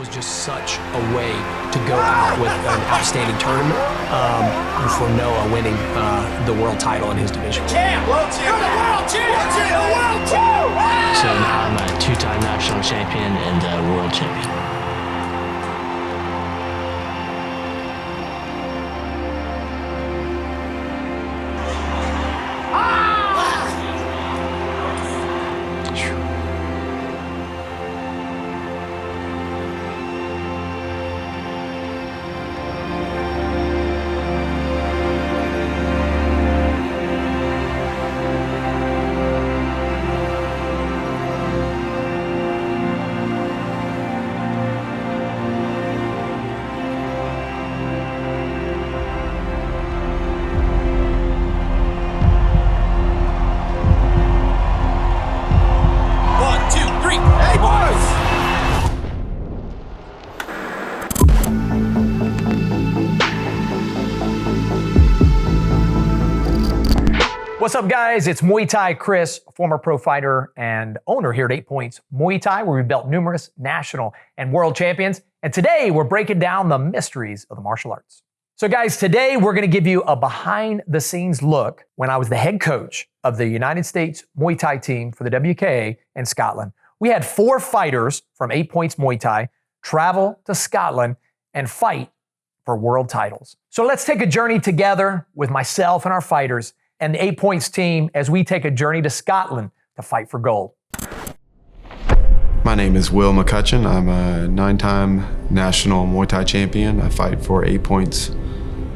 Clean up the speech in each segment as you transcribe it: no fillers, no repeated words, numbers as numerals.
was just such a way to go out with an outstanding tournament for Noah winning the world title in his division. Champ! World champ! You're the world champ! You're the world champ! So now I'm a two-time national champion and a world champion. What's up, guys? It's Muay Thai Chris, former pro fighter and owner here at 8 Points Muay Thai, where we've built numerous national and world champions. And today we're breaking down the mysteries of the martial arts. So guys, today we're going to give you a behind the scenes look when I was the head coach of the United States Muay Thai team for the WKA in Scotland. We had 4 fighters from 8 Points Muay Thai travel to Scotland and fight for world titles. So let's take a journey together with myself and our fighters and the 8 Points team as we take a journey to Scotland to fight for gold. My name is McCutcheon. I'm a 9-time national Muay Thai champion. I fight for 8 Points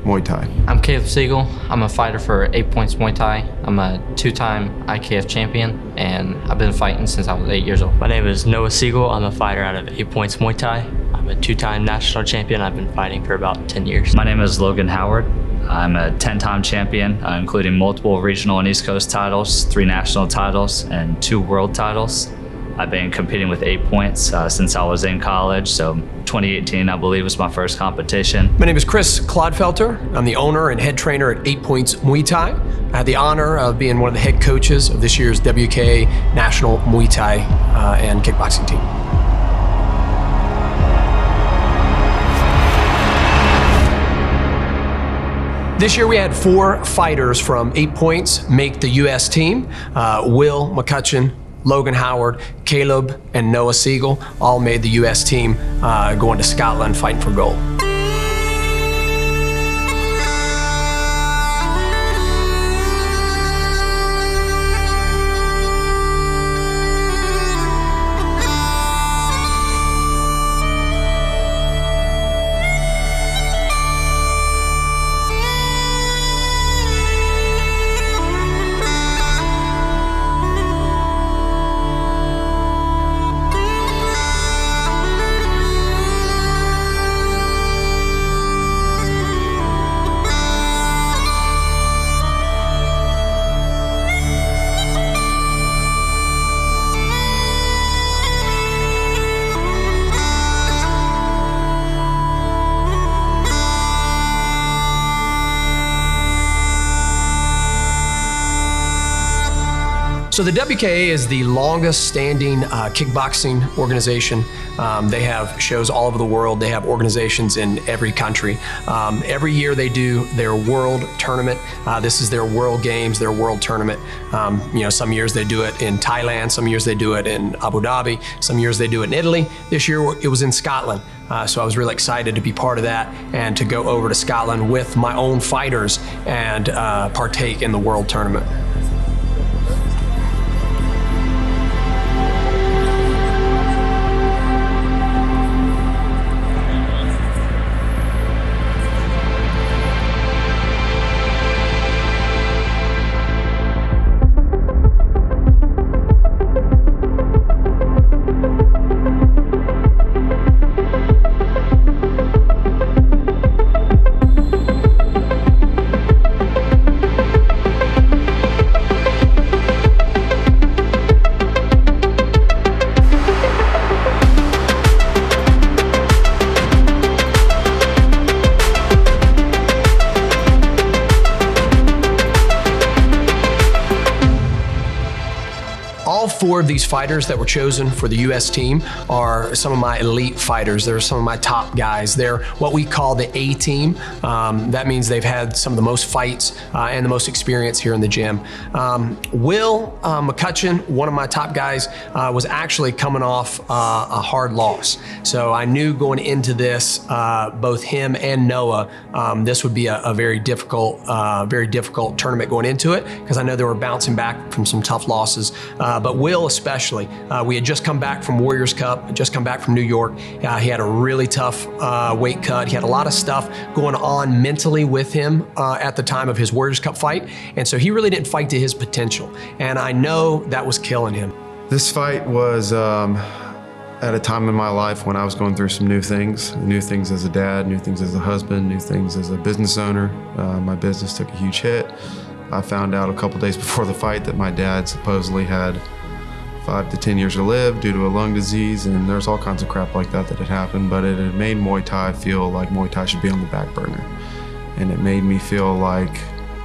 Muay Thai. I'm Seagle. I'm a fighter for 8 Points Muay Thai. I'm a 2-time IKF champion, and I've been fighting since I was 8 years old. My name is Noah Seagle. I'm a fighter out of 8 Points Muay Thai. I'm a 2-time national champion. I've been fighting for about 10 years. My name is Logan Howard. I'm a 10-time champion, including multiple regional and East Coast titles, 3 national titles, and 2 world titles. I've been competing with 8 Points since I was in college, so 2018, I believe, was my first competition. My name is Chris Clodfelter. I'm the owner and head trainer at 8 Points Muay Thai. I had the honor of being one of the head coaches of this year's WKA National Muay Thai and Kickboxing team. This year we had 4 fighters from 8 Points make the U.S. team. Will McCutcheon, Logan Howard, Caleb, and Noah Seagle all made the U.S. team going to Scotland fighting for gold. So the WKA is the longest standing kickboxing organization. They have shows all over the world. They have organizations in every country. Every year they do their world tournament. This is their world games, their world tournament. Some years they do it in Thailand, some years they do it in Abu Dhabi, some years they do it in Italy. This year it was in Scotland. So I was really excited to be part of that and to go over to Scotland with my own fighters and partake in the world tournament. 4 of these fighters that were chosen for the U.S. team are some of my elite fighters. They're some of my top guys. They're what we call the A team. That means they've had some of the most fights and the most experience here in the gym. Will McCutcheon, one of my top guys, was actually coming off a hard loss. So I knew going into this, both him and Noah, this would be a very difficult tournament going into it, because I know they were bouncing back from some tough losses. But Will especially, we had just come back from Warriors Cup, just come back from New York. He had a really tough weight cut. He had a lot of stuff going on mentally with him at the time of his Warriors Cup fight. And so he really didn't fight to his potential. And I know that was killing him. This fight was at a time in my life when I was going through some new things as a dad, new things as a husband, new things as a business owner. My business took a huge hit. I found out a couple days before the fight that my dad supposedly had 5 to 10 years to live due to a lung disease, and there's all kinds of crap like that had happened, but it had made Muay Thai feel like Muay Thai should be on the back burner. And it made me feel like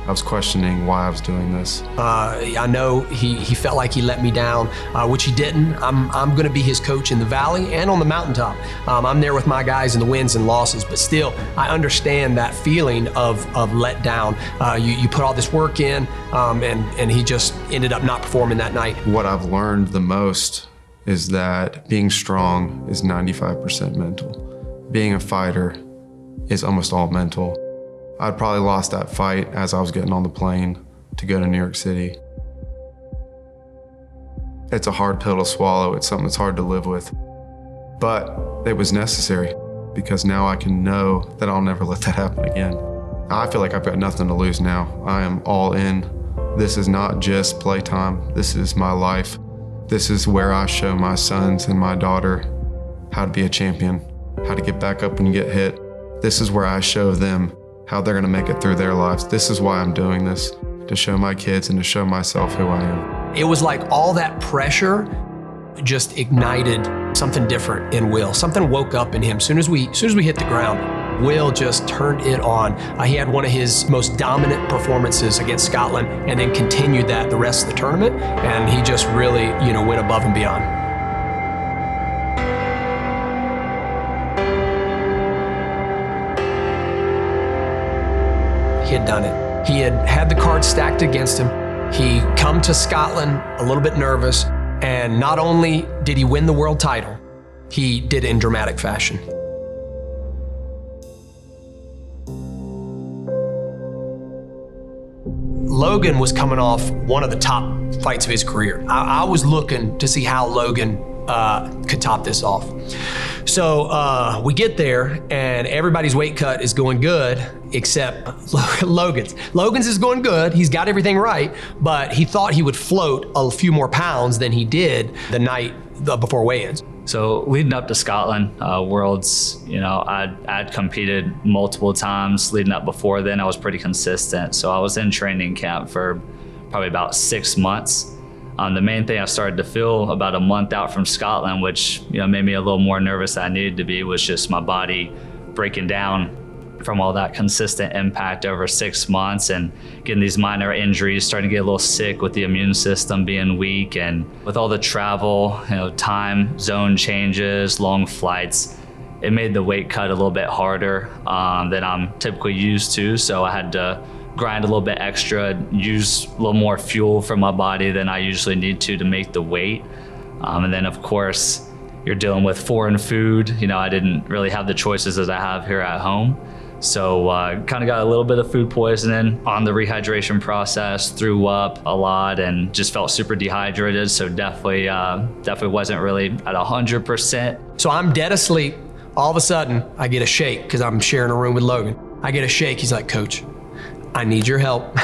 I was questioning why I was doing this. I know he felt like he let me down, which he didn't. I'm going to be his coach in the valley and on the mountaintop. I'm there with my guys in the wins and losses, but still, I understand that feeling of let down. You put all this work in, and he just ended up not performing that night. What I've learned the most is that being strong is 95% mental. Being a fighter is almost all mental. I'd probably lost that fight as I was getting on the plane to go to New York City. It's a hard pill to swallow. It's something that's hard to live with. But it was necessary, because now I can know that I'll never let that happen again. I feel like I've got nothing to lose now. I am all in. This is not just playtime. This is my life. This is where I show my sons and my daughter how to be a champion, how to get back up when you get hit. This is where I show them how they're gonna make it through their lives. This is why I'm doing this, to show my kids and to show myself who I am. It was like all that pressure just ignited something different in Will. Something woke up in him. As soon as we hit the ground, Will just turned it on. He had one of his most dominant performances against Scotland, and then continued that the rest of the tournament. And he just really, went above and beyond. He had done it. He had the cards stacked against him. He come to Scotland a little bit nervous, and not only did he win the world title, he did it in dramatic fashion. Logan was coming off one of the top fights of his career. I was looking to see how Logan could top this off. So we get there, and everybody's weight cut is going good except Logan's. Logan's is going good. He's got everything right, but he thought he would float a few more pounds than he did the night before weigh-ins. So leading up to Scotland, Worlds, I'd competed multiple times leading up before then. I was pretty consistent. So I was in training camp for probably about 6 months. The main thing I started to feel about a month out from Scotland, which made me a little more nervous than I needed to be, was just my body breaking down from all that consistent impact over 6 months and getting these minor injuries, starting to get a little sick with the immune system being weak, and with all the travel, time zone changes, long flights, it made the weight cut a little bit harder than I'm typically used to. So I had to grind a little bit extra, use a little more fuel from my body than I usually need to make the weight. And then of course, you're dealing with foreign food. I didn't really have the choices that I have here at home. So kind of got a little bit of food poisoning on the rehydration process, threw up a lot, and just felt super dehydrated. So definitely wasn't really at 100%. So I'm dead asleep. All of a sudden, I get a shake because I'm sharing a room with Logan. I get a shake. He's like, "Coach, I need your help.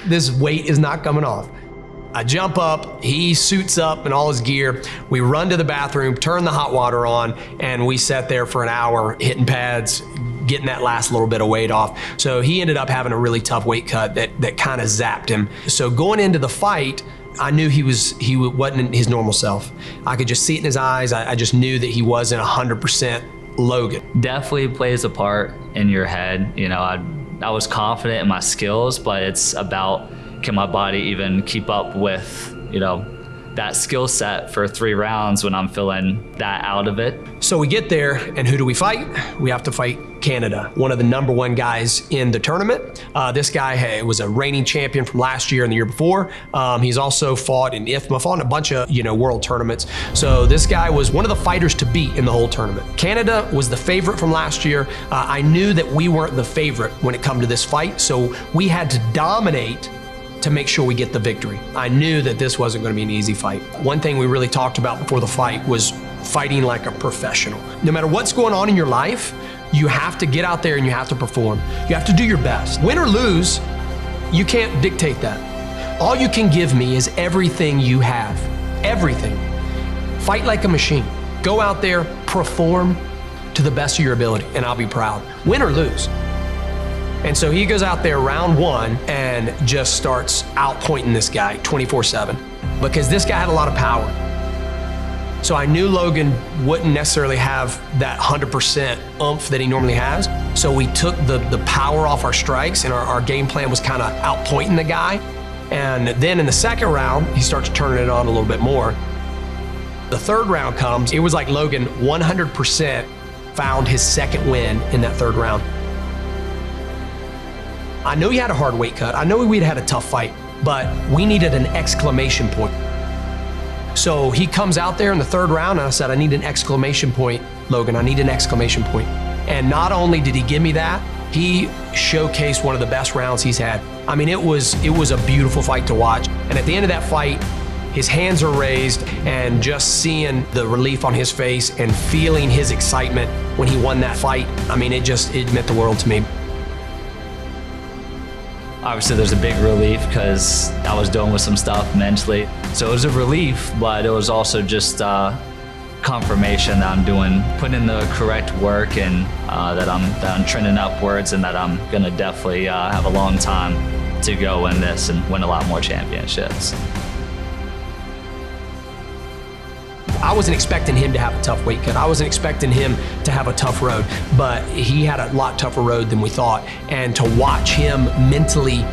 This weight is not coming off." I jump up, he suits up in all his gear. We run to the bathroom, turn the hot water on, and we sat there for an hour hitting pads, getting that last little bit of weight off. So he ended up having a really tough weight cut that kind of zapped him. So going into the fight, I knew he wasn't his normal self. I could just see it in his eyes. I just knew that he wasn't 100% Logan. Definitely plays a part in your head. I was confident in my skills, but it's about, can my body even keep up with, that skill set for 3 rounds when I'm feeling that out of it. So we get there, and who do we fight? We have to fight Canada, one of the #1 guys in the tournament. This guy was a reigning champion from last year and the year before. He's also fought in IFMA, fought in a bunch of world tournaments. So this guy was one of the fighters to beat in the whole tournament. Canada was the favorite from last year. I knew that we weren't the favorite when it come to this fight, so we had to dominate to make sure we get the victory. I knew that this wasn't going to be an easy fight. One thing we really talked about before the fight was fighting like a professional. No matter what's going on in your life, you have to get out there and you have to perform. You have to do your best. Win or lose, you can't dictate that. All you can give me is everything you have. Everything. Fight like a machine. Go out there, perform to the best of your ability, and I'll be proud. Win or lose. And so he goes out there round 1 and just starts outpointing this guy 24/7 because this guy had a lot of power. So I knew Logan wouldn't necessarily have that 100% oomph that he normally has. So we took the power off our strikes, and our game plan was kind of outpointing the guy. And then in the second round, he starts turning it on a little bit more. The third round comes, it was like Logan 100% found his second win in that third round. I know he had a hard weight cut. I know we'd had a tough fight, but we needed an exclamation point. So he comes out there in the third round, and I said, I need an exclamation point, Logan. I need an exclamation point. And not only did he give me that, he showcased one of the best rounds he's had. I mean, it was a beautiful fight to watch. And at the end of that fight, his hands are raised, and just seeing the relief on his face and feeling his excitement when he won that fight, I mean, it meant the world to me. Obviously, there's a big relief because I was dealing with some stuff mentally. So it was a relief, but it was also just confirmation that I'm putting in the correct work, and that I'm trending upwards, and that I'm gonna definitely have a long time to go in this and win a lot more championships. I wasn't expecting him to have a tough weight cut. I wasn't expecting him to have a tough road, but he had a lot tougher road than we thought. And to watch him mentally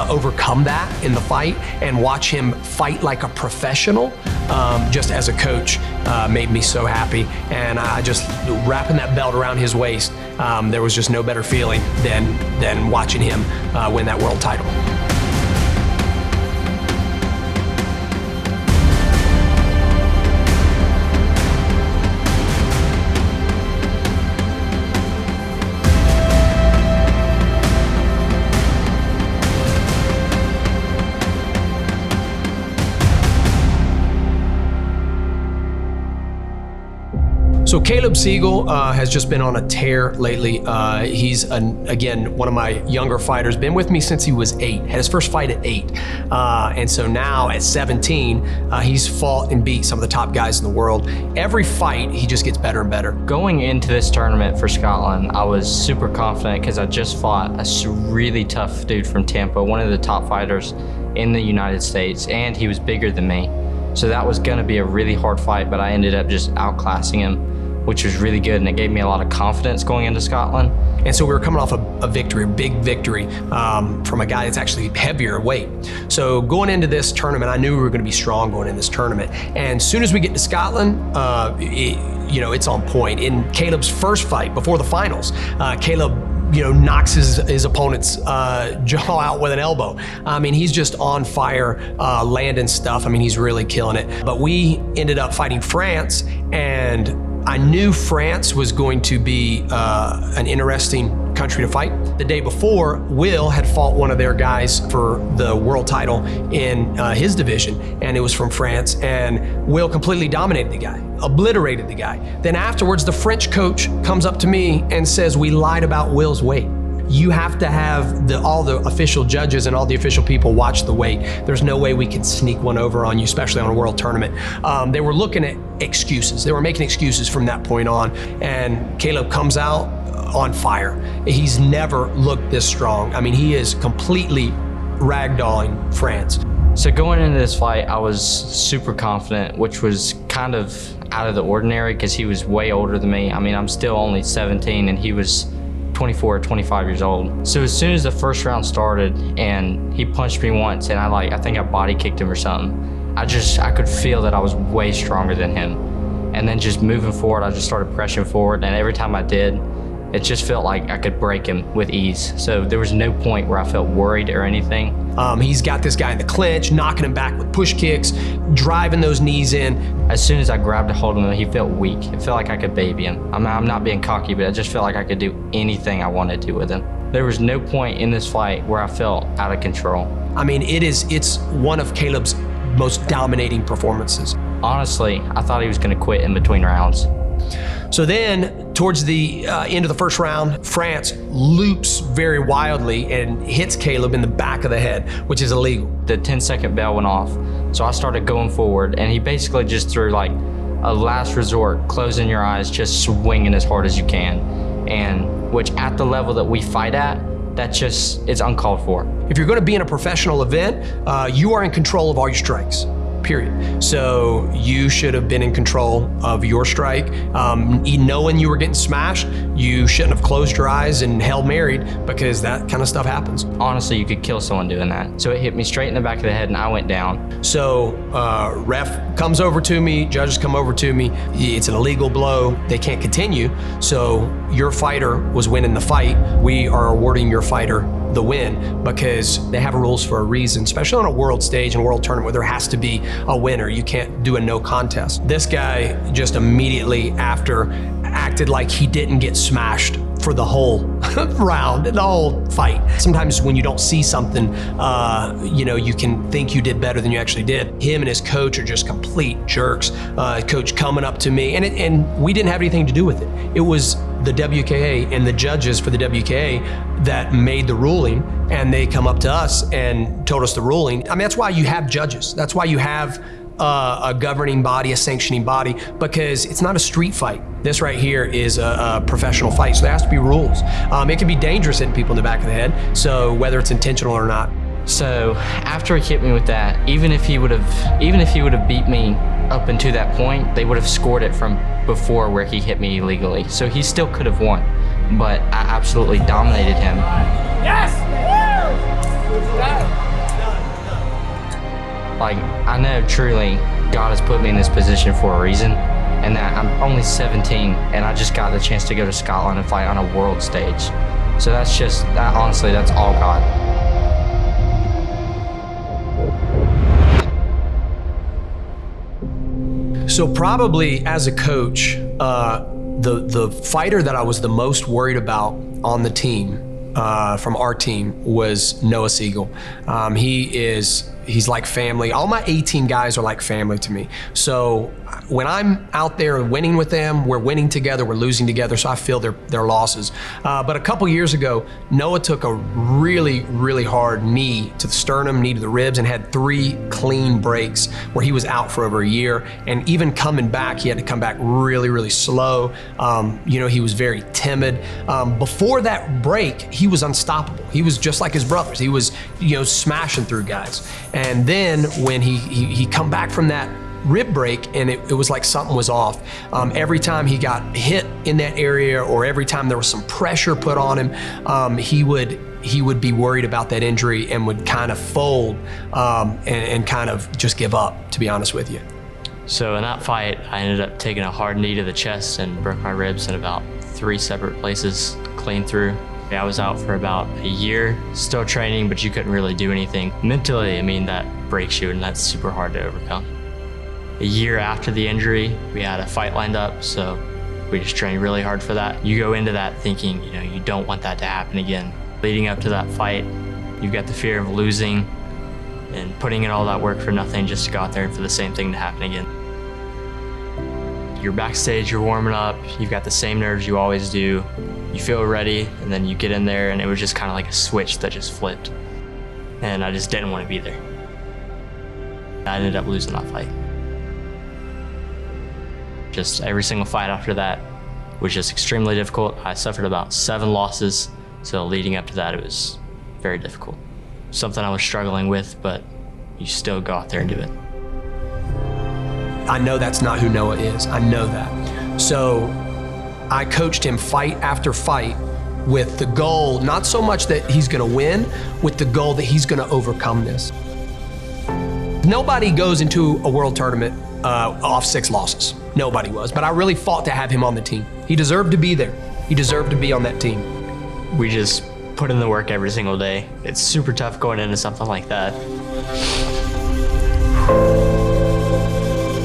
overcome that in the fight, and watch him fight like a professional, just as a coach, made me so happy. And I just, wrapping that belt around his waist, there was just no better feeling than watching him win that world title. So Caleb Seagle has just been on a tear lately. He's, again, one of my younger fighters, been with me since he was 8, had his first fight at 8. And so now at 17, he's fought and beat some of the top guys in the world. Every fight, he just gets better and better. Going into this tournament for Scotland, I was super confident because I just fought a really tough dude from Tampa, one of the top fighters in the United States, and he was bigger than me. So that was gonna be a really hard fight, but I ended up just outclassing him, which was really good, and it gave me a lot of confidence going into Scotland. And so we were coming off a victory, a big victory, from a guy that's actually heavier weight. So going into this tournament, I knew we were gonna be strong going in this tournament. And as soon as we get to Scotland, it's on point. In Caleb's first fight before the finals, Caleb knocks his opponent's jaw out with an elbow. I mean, he's just on fire, landing stuff. I mean, he's really killing it. But we ended up fighting France, and I knew France was going to be an interesting country to fight. The day before, Will had fought one of their guys for the world title in his division, and it was from France, and Will completely dominated the guy, obliterated the guy. Then afterwards, the French coach comes up to me and says, we lied about Will's weight. You have to have all the official judges and all the official people watch the weight. There's no way we can sneak one over on you, especially on a world tournament. They were looking at excuses. They were making excuses from that point on. And Caleb comes out on fire. He's never looked this strong. I mean, he is completely ragdolling France. So going into this fight, I was super confident, which was kind of out of the ordinary because he was way older than me. I mean, I'm still only 17 and he was 24 or 25 years old. So as soon as the first round started and he punched me once, and I think I body kicked him or something, I could feel that I was way stronger than him. And then just moving forward, I just started pressing forward, and every time I did, it just felt like I could break him with ease. So there was no point where I felt worried or anything. He's got this guy in the clinch, knocking him back with push kicks, driving those knees in. As soon as I grabbed a hold of him, he felt weak. It felt like I could baby him. I'm not being cocky, but I just felt like I could do anything I wanted to with him. There was no point in this fight where I felt out of control. I mean, it's one of Caleb's most dominating performances. Honestly, I thought he was gonna quit in between rounds. So then, towards the end of the first round, France loops very wildly and hits Caleb in the back of the head, which is illegal. The 10-second bell went off, so I started going forward, and he basically just threw like a last resort, closing your eyes, just swinging as hard as you can. And which at the level that we fight at, it's uncalled for. If you're gonna be in a professional event, you are in control of all your strikes. Period. So you should have been in control of your strike. Knowing you were getting smashed, you shouldn't have closed your eyes and Hail Married, because that kind of stuff happens. Honestly, you could kill someone doing that. So it hit me straight in the back of the head and I went down. So ref comes over to me, judges come over to me. It's an illegal blow. They can't continue. So your fighter was winning the fight. We are awarding your fighter the win, because they have rules for a reason, especially on a world stage and world tournament where there has to be a winner. You can't do a no contest. This guy just immediately after acted like he didn't get smashed for the whole round, the whole fight. Sometimes when you don't see something, you can think you did better than you actually did. Him and his coach are just complete jerks. Coach coming up to me, and we didn't have anything to do with it. It was the WKA and the judges for the WKA that made the ruling, and they come up to us and told us the ruling. I mean, that's why you have judges. That's why you have a governing body, a sanctioning body, because it's not a street fight. This right here is a professional fight, so there has to be rules. It can be dangerous hitting people in the back of the head, so whether it's intentional or not. So after he hit me with that, even if he would have beat me up until that point, they would have scored it from before where he hit me illegally. So he still could have won, but I absolutely dominated him. Yes! Like, I know truly God has put me in this position for a reason, and that I'm only 17 and I just got the chance to go to Scotland and fight on a world stage. So honestly, that's all God. So probably as a coach, the fighter that I was the most worried about on the team, from our team, was Noah Seagle. He's like family. All my 18 guys are like family to me. So when I'm out there winning with them, we're winning together, we're losing together, so I feel their losses. But a couple years ago, Noah took a really, really hard knee to the sternum, knee to the ribs, and had 3 clean breaks where he was out for over a year. And even coming back, he had to come back really, really slow. He was very timid. Before that break, he was unstoppable. He was just like his brothers. He was, smashing through guys. And then when he come back from that rib break, and it was like something was off. Every time he got hit in that area, or every time there was some pressure put on him, he would be worried about that injury and would kind of fold and kind of just give up, to be honest with you. So in that fight, I ended up taking a hard knee to the chest and broke my ribs in about 3 separate places, clean through. I was out for about a year, still training, but you couldn't really do anything. Mentally, that breaks you, and that's super hard to overcome. A year after the injury, we had a fight lined up, so we just trained really hard for that. You go into that thinking, you don't want that to happen again. Leading up to that fight, you've got the fear of losing and putting in all that work for nothing just to go out there and for the same thing to happen again. You're backstage, you're warming up, you've got the same nerves you always do. You feel ready, and then you get in there, and it was just kind of like a switch that just flipped. And I just didn't want to be there. I ended up losing that fight. Just every single fight after that was just extremely difficult. I suffered about 7 losses, so leading up to that, it was very difficult. Something I was struggling with, but you still go out there and do it. I know that's not who Noah is. I know that. So I coached him fight after fight with the goal, not so much that he's gonna win, with the goal that he's gonna overcome this. Nobody goes into a world tournament off 6 losses. Nobody was, but I really fought to have him on the team. He deserved to be there. He deserved to be on that team. We just put in the work every single day. It's super tough going into something like that.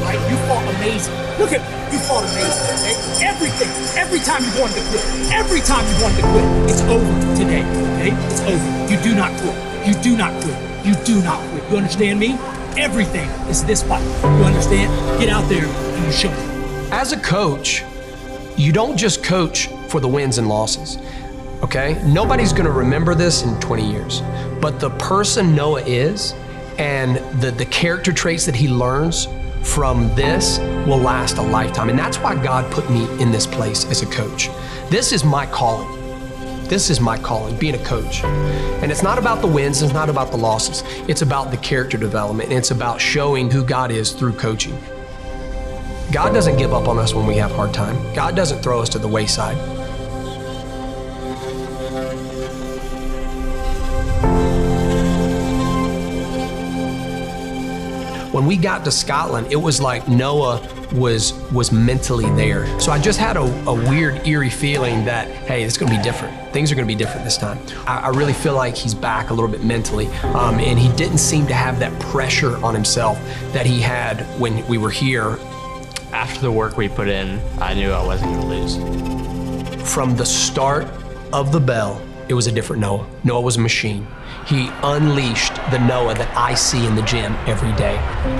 Right, you fought amazing. Look at you fought amazing. Okay? Everything, every time you wanted to quit, every time you wanted to quit, it's over today. Okay, it's over. You do not quit. You do not quit. You do not quit. You understand me? Everything is this fight. You understand? Get out there and you show it. As a coach, you don't just coach for the wins and losses, okay? Nobody's gonna remember this in 20 years, but the person Noah is and the character traits that he learns from this will last a lifetime. And that's why God put me in this place as a coach. This is my calling. This is my calling, being a coach. And it's not about the wins, it's not about the losses. It's about the character development, and it's about showing who God is through coaching. God doesn't give up on us when we have a hard time. God doesn't throw us to the wayside. When we got to Scotland, it was like Noah was mentally there. So I just had a weird, eerie feeling that, hey, it's gonna be different. Things are gonna be different this time. I really feel like he's back a little bit mentally, and he didn't seem to have that pressure on himself that he had when we were here. After the work we put in, I knew I wasn't gonna lose. From the start of the bell, it was a different Noah. Noah was a machine. He unleashed the Noah that I see in the gym every day.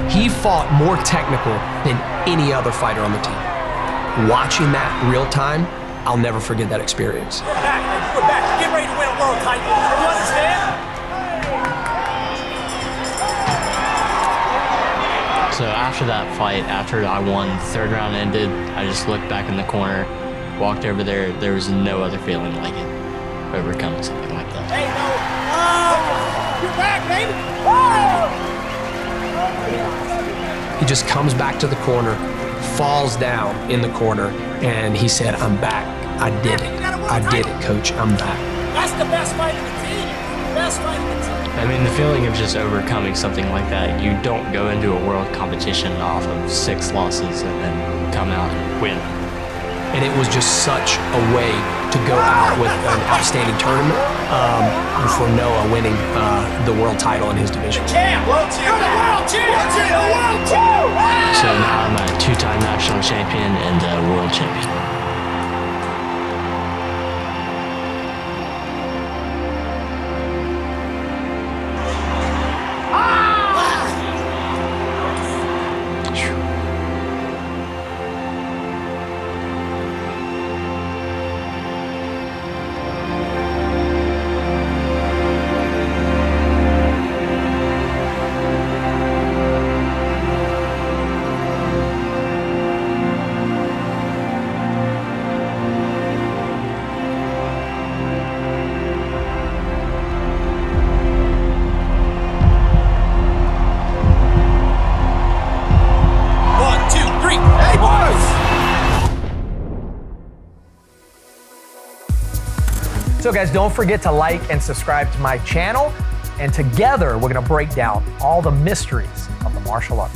He fought more technical than any other fighter on the team. Watching that real time, I'll never forget that experience. We're back, baby. We're back. Get ready to win a world title. You understand? So after that fight, after I won, third round ended, I just looked back in the corner, walked over there. There was no other feeling like it, overcoming something like that. Hey, no. You're back, baby. He just comes back to the corner, falls down in the corner, and he said, I'm back. I did it. I did it, coach. I'm back. That's the best fight of the team. Best fight of the team. I mean, the feeling of just overcoming something like that, you don't go into a world competition off of 6 losses and then come out and win. And it was just such a way to go out with an outstanding tournament for Noah winning the world title in his division. Champ! World champ! You're the world champ! You're the world champ! So now I'm a 2-time national champion and a world champion. So guys, don't forget to like and subscribe to my channel. And together, we're gonna break down all the mysteries of the martial art.